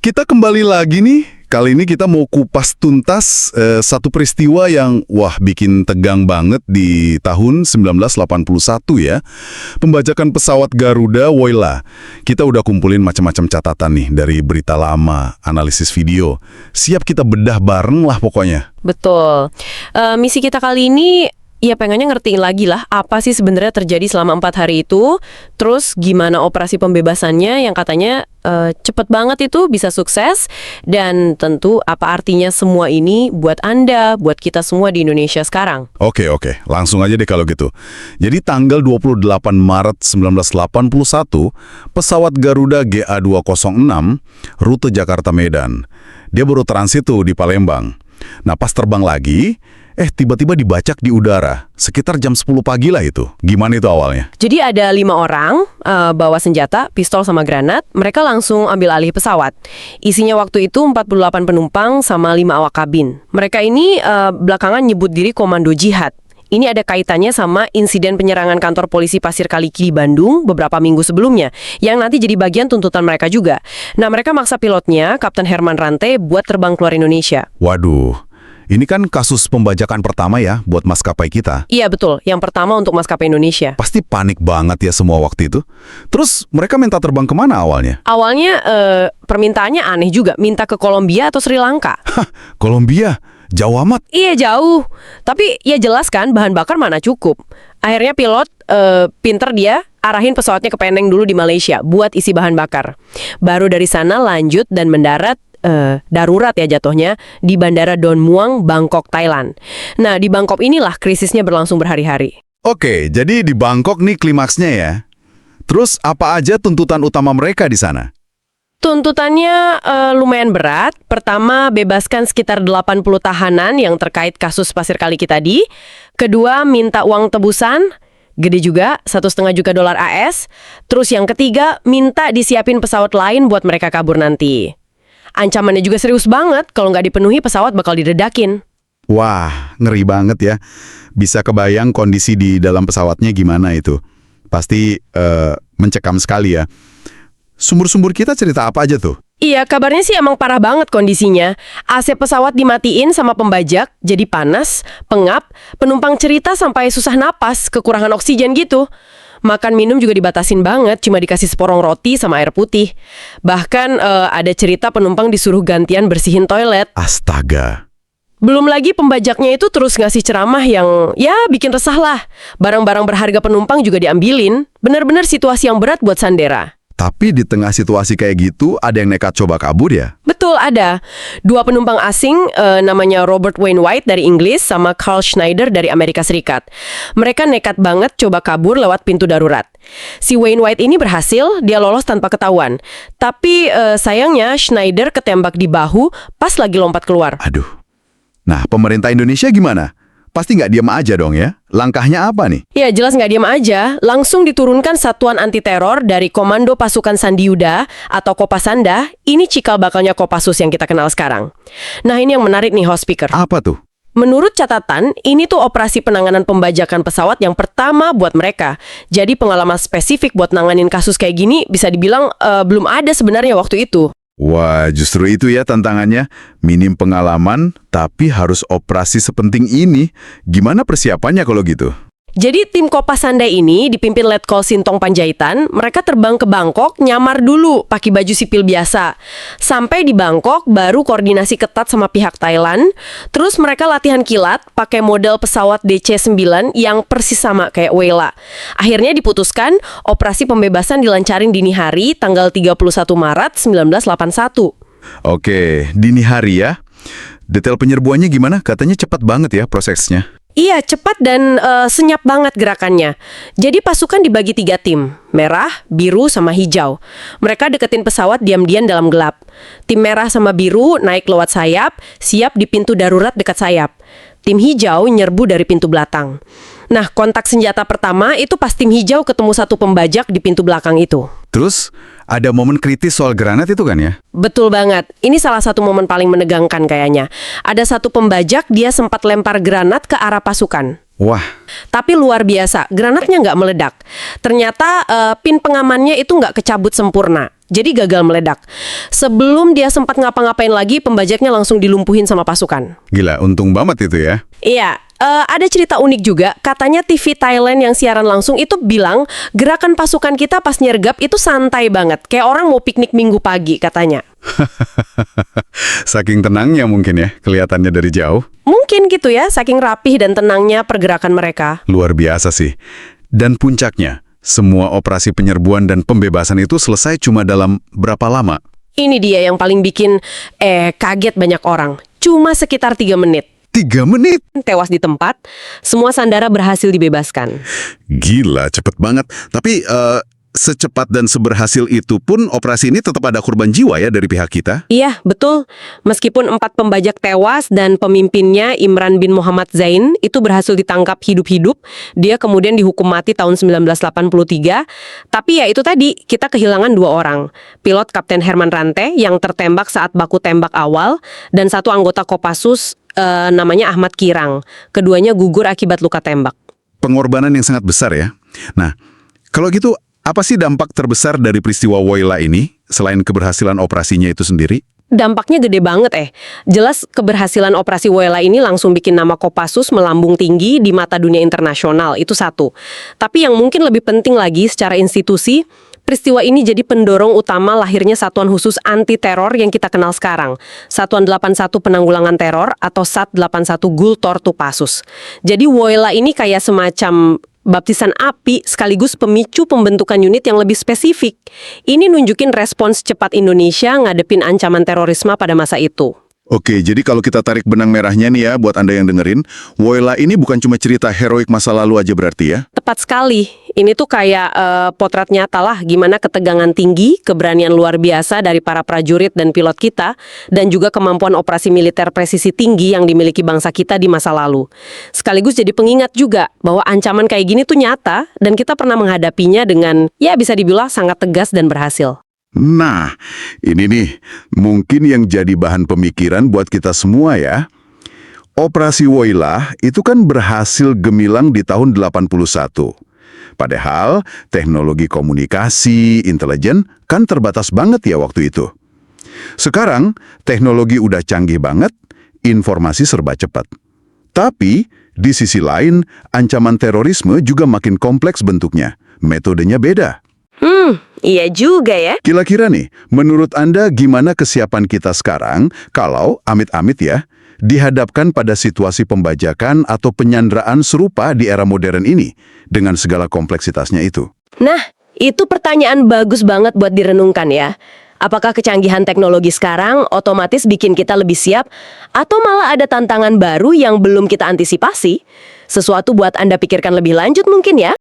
Kita kembali lagi nih. Kali ini kita mau kupas tuntas satu peristiwa yang bikin tegang banget di tahun 1981 ya. Pembajakan pesawat Garuda Woyla. Kita udah kumpulin macam-macam catatan nih dari berita lama, analisis video. Siap kita bedah bareng lah pokoknya. Betul. Misi kita kali ini ya pengennya ngertiin lagi lah apa sih sebenarnya terjadi selama 4 hari itu, terus gimana operasi pembebasannya yang katanya cepet banget itu bisa sukses, dan tentu apa artinya semua ini buat Anda, buat kita semua di Indonesia sekarang. Oke, langsung aja deh kalau gitu. Jadi tanggal 28 Maret 1981, pesawat Garuda GA206, rute Jakarta-Medan. Dia baru transit tuh di Palembang. Nah pas terbang lagi, tiba-tiba dibacak di udara. Sekitar jam 10 pagi lah itu. Gimana itu awalnya? Jadi ada 5 orang bawa senjata, pistol sama granat. Mereka langsung ambil alih pesawat. Isinya waktu itu 48 penumpang sama 5 awak kabin. Mereka ini belakangan nyebut diri Komando Jihad. Ini ada kaitannya sama insiden penyerangan kantor polisi Pasir Kaliki di Bandung beberapa minggu sebelumnya, yang nanti jadi bagian tuntutan mereka juga. Nah, mereka maksa pilotnya, Kapten Herman Rante, buat terbang keluar Indonesia. Waduh, ini kan kasus pembajakan pertama ya buat maskapai kita. Iya betul, yang pertama untuk maskapai Indonesia. Pasti panik banget ya semua waktu itu. Terus mereka minta terbang kemana awalnya? Awalnya permintaannya aneh juga, minta ke Kolombia atau Sri Lanka. Hah, Kolombia? Jauh amat. Iya jauh, tapi ya jelas kan bahan bakar mana cukup. Akhirnya pilot pinter dia arahin pesawatnya ke Penang dulu di Malaysia buat isi bahan bakar. Baru dari sana lanjut dan mendarat darurat ya jatuhnya di Bandara Don Muang, Bangkok, Thailand. Nah di Bangkok inilah krisisnya berlangsung berhari-hari. Oke, jadi di Bangkok nih klimaksnya ya. Terus apa aja tuntutan utama mereka di sana? Tuntutannya lumayan berat. Pertama, bebaskan sekitar 80 tahanan yang terkait kasus Pasir Kaliki tadi. Kedua, minta uang tebusan, gede juga, $1,5 juta AS. Terus yang ketiga, minta disiapin pesawat lain buat mereka kabur nanti. Ancamannya juga serius banget, kalau nggak dipenuhi pesawat bakal diledakin. Wah, ngeri banget ya. Bisa kebayang kondisi di dalam pesawatnya gimana itu. Pasti mencekam sekali ya. Sumber-sumber kita cerita apa aja tuh? Iya, kabarnya sih emang parah banget kondisinya. AC pesawat dimatiin sama pembajak, jadi panas, pengap, penumpang cerita sampai susah napas, kekurangan oksigen gitu. Makan minum juga dibatasin banget, cuma dikasih seporong roti sama air putih. Bahkan ada cerita penumpang disuruh gantian bersihin toilet. Astaga. Belum lagi pembajaknya itu terus ngasih ceramah yang ya bikin resah lah. Barang-barang berharga penumpang juga diambilin. Bener-bener situasi yang berat buat Sandera. Tapi di tengah situasi kayak gitu, ada yang nekat coba kabur ya? Betul, ada. 2 penumpang asing, namanya Robert Wainwright dari Inggris sama Carl Schneider dari Amerika Serikat. Mereka nekat banget coba kabur lewat pintu darurat. Si Wainwright ini berhasil, dia lolos tanpa ketahuan. Tapi sayangnya Schneider ketembak di bahu pas lagi lompat keluar. Aduh. Nah, pemerintah Indonesia gimana? Pasti nggak diam aja dong ya? Langkahnya apa nih? Ya, jelas nggak diam aja. Langsung diturunkan satuan anti-teror dari Komando Pasukan Sandiuda atau Kopasanda. Ini cikal bakalnya Kopassus yang kita kenal sekarang. Nah, ini yang menarik nih, host speaker. Apa tuh? Menurut catatan, ini tuh operasi penanganan pembajakan pesawat yang pertama buat mereka. Jadi pengalaman spesifik buat nanganin kasus kayak gini bisa dibilang belum ada sebenarnya waktu itu. Wah, justru itu ya tantangannya. Minim pengalaman, tapi harus operasi sepenting ini. Gimana persiapannya kalau gitu? Jadi tim Kopasanda ini dipimpin Letkol Sintong Panjaitan, mereka terbang ke Bangkok, nyamar dulu pakai baju sipil biasa. Sampai di Bangkok baru koordinasi ketat sama pihak Thailand, terus mereka latihan kilat pakai model pesawat DC-9 yang persis sama kayak Woyla. Akhirnya diputuskan operasi pembebasan dilancarin dini hari tanggal 31 Maret 1981. Oke, dini hari ya. Detail penyerbuannya gimana? Katanya cepat banget ya prosesnya. Iya, cepat dan senyap banget gerakannya. Jadi pasukan dibagi 3 tim, merah, biru, sama hijau. Mereka deketin pesawat diam-diam dalam gelap. Tim merah sama biru naik lewat sayap, siap di pintu darurat dekat sayap. Tim hijau nyerbu dari pintu belakang. Nah, kontak senjata pertama itu pas tim hijau ketemu satu pembajak di pintu belakang itu. Terus, ada momen kritis soal granat itu kan ya? Betul banget. Ini salah satu momen paling menegangkan kayaknya. Ada satu pembajak, dia sempat lempar granat ke arah pasukan. Wah, Tapi luar biasa, granatnya nggak meledak. Ternyata pin pengamannya itu nggak kecabut sempurna. Jadi gagal meledak. Sebelum dia sempat ngapa-ngapain lagi, pembajaknya langsung dilumpuhin sama pasukan. gila, untung banget itu ya. Iya, ada cerita unik juga. Katanya TV Thailand yang siaran langsung itu bilang gerakan pasukan kita pas nyergap itu santai banget. Kayak orang mau piknik minggu pagi katanya. Saking tenangnya mungkin ya, kelihatannya dari jauh. Mungkin gitu ya, saking rapih dan tenangnya pergerakan mereka. Luar biasa sih. Dan puncaknya, semua operasi penyerbuan dan pembebasan itu selesai cuma dalam berapa lama? Ini dia yang paling bikin kaget banyak orang. Cuma sekitar 3 menit. 3 menit? Tewas di tempat, semua sandera berhasil dibebaskan. Gila, cepet banget. Tapi secepat dan seberhasil itu pun operasi ini tetap ada korban jiwa ya dari pihak kita? Iya, betul. Meskipun 4 pembajak tewas dan pemimpinnya Imran bin Muhammad Zain itu berhasil ditangkap hidup-hidup, dia kemudian dihukum mati tahun 1983. Tapi ya itu tadi, kita kehilangan 2 orang. Pilot Kapten Herman Rante yang tertembak saat baku tembak awal, dan 1 anggota Kopassus namanya Ahmad Kirang. Keduanya gugur akibat luka tembak. Pengorbanan yang sangat besar ya. Nah, kalau gitu apa sih dampak terbesar dari peristiwa Woyla ini selain keberhasilan operasinya itu sendiri? Dampaknya gede banget Jelas keberhasilan operasi Woyla ini langsung bikin nama Kopassus melambung tinggi di mata dunia internasional, itu satu. Tapi yang mungkin lebih penting lagi secara institusi, peristiwa ini jadi pendorong utama lahirnya Satuan Khusus Anti Teror yang kita kenal sekarang. Satuan 81 Penanggulangan Teror atau SAT 81 Gultor Tupassus. Jadi Woyla ini kayak semacam baptisan api sekaligus pemicu pembentukan unit yang lebih spesifik. Ini nunjukin respons cepat Indonesia ngadepin ancaman terorisme pada masa itu. Oke, jadi kalau kita tarik benang merahnya nih ya buat Anda yang dengerin, Woyla ini bukan cuma cerita heroik masa lalu aja berarti ya? Tepat sekali. Ini tuh kayak potret nyata lah gimana ketegangan tinggi, keberanian luar biasa dari para prajurit dan pilot kita, dan juga kemampuan operasi militer presisi tinggi yang dimiliki bangsa kita di masa lalu. Sekaligus jadi pengingat juga bahwa ancaman kayak gini tuh nyata, dan kita pernah menghadapinya dengan, ya bisa dibilang sangat tegas dan berhasil. Nah, ini nih mungkin yang jadi bahan pemikiran buat kita semua ya. Operasi Woyla itu kan berhasil gemilang di tahun 81. Padahal teknologi komunikasi, intelijen kan terbatas banget ya waktu itu. Sekarang teknologi udah canggih banget, informasi serba cepat. Tapi di sisi lain, ancaman terorisme juga makin kompleks bentuknya. Metodenya beda. Iya juga ya. Kira-kira nih, menurut Anda gimana kesiapan kita sekarang kalau, amit-amit ya, dihadapkan pada situasi pembajakan atau penyanderaan serupa di era modern ini, dengan segala kompleksitasnya itu? Nah, itu pertanyaan bagus banget buat direnungkan ya. Apakah kecanggihan teknologi sekarang otomatis bikin kita lebih siap, atau malah ada tantangan baru yang belum kita antisipasi? Sesuatu buat Anda pikirkan lebih lanjut mungkin ya.